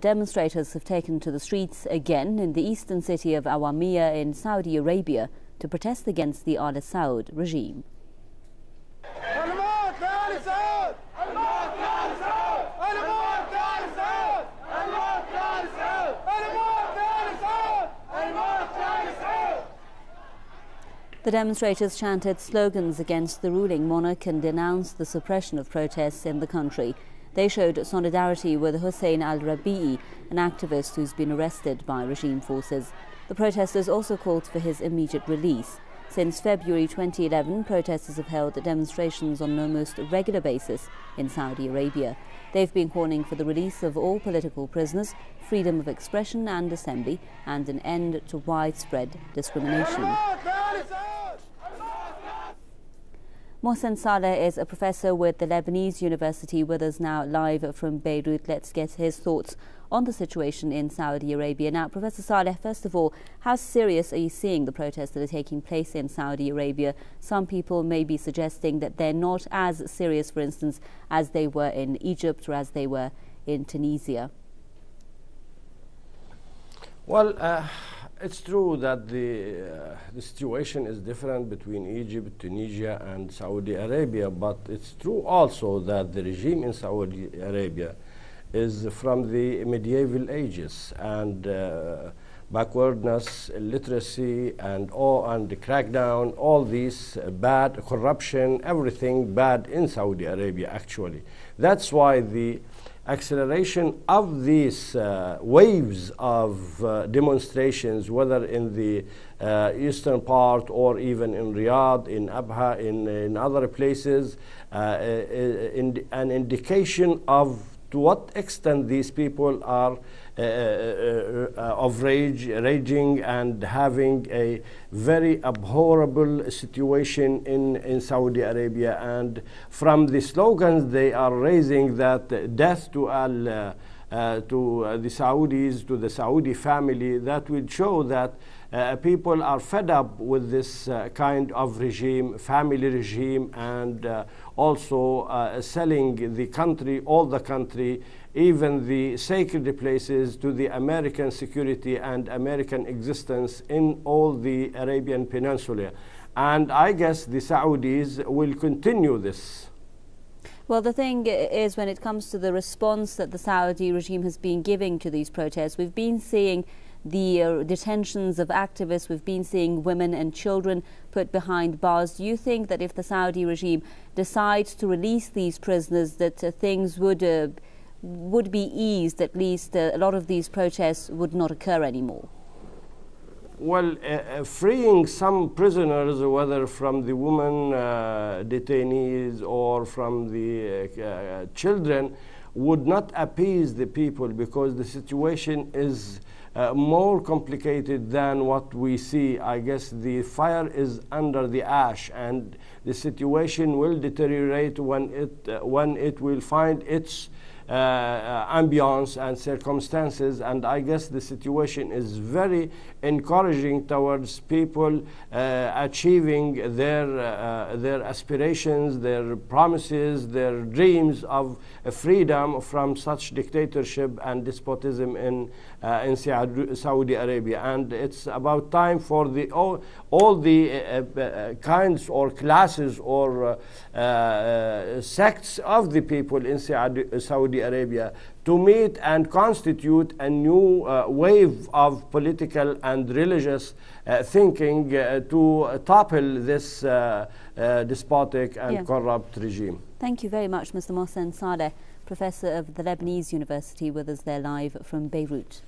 Demonstrators have taken to the streets again in the eastern city of Awamiya in Saudi Arabia to protest against the Al Saud regime. The demonstrators chanted slogans against the ruling monarch and denounced the suppression of protests in the country. They showed solidarity with Hussein al-Rabi'i, an activist who's been arrested by regime forces. The protesters also called for his immediate release. Since February 2011, protesters have held demonstrations on an almost regular basis in Saudi Arabia. They've been calling for the release of all political prisoners, freedom of expression and assembly, and an end to widespread discrimination. Mohsen Saleh is a professor with the Lebanese University with us now live from Beirut. Let's get his thoughts on the situation in Saudi Arabia. Now, Professor Saleh, first of all, how serious are you seeing the protests that are taking place in Saudi Arabia? Some people may be suggesting that they're not as serious, for instance, as they were in Egypt or as they were in Tunisia. Well, it's true that the situation is different between Egypt, Tunisia and Saudi Arabia, but it's true also that the regime in Saudi Arabia is from the medieval ages, and backwardness, illiteracy and the crackdown, all these bad, corruption, everything bad in Saudi Arabia actually. That's why the acceleration of these waves of demonstrations, whether in the eastern part or even in Riyadh, in Abha, in other places, an indication of to what extent these people are raging and having a very abhorrible situation in Saudi Arabia. And from the slogans they are raising, that death to the Saudis, to the Saudi family, that would show that people are fed up with this kind of regime, family regime, and also selling the country, all the country, even the sacred places, to the American security and American existence in all the Arabian Peninsula. And I guess the Saudis will continue this. Well, the thing is, when it comes to the response that the Saudi regime has been giving to these protests, we've been seeing the detentions of activists, we've been seeing women and children put behind bars. Do you think that if the Saudi regime decides to release these prisoners, that things would be eased, at least a lot of these protests would not occur anymore? Well, freeing some prisoners, whether from the women detainees or from the children, would not appease the people, because the situation is more complicated than what we see. I guess the fire is under the ash, and the situation will deteriorate when it will find its ambience and circumstances. And I guess the situation is very encouraging towards people achieving their aspirations, their promises, their dreams of freedom from such dictatorship and despotism in Saudi Arabia. And it's about time for all the kinds or classes or sects of the people in Saudi Arabia to meet and constitute a new wave of political and religious thinking to topple this despotic and corrupt regime. Thank you very much, Mr. Mohsen Saleh, Professor of the Lebanese University, with us there live from Beirut.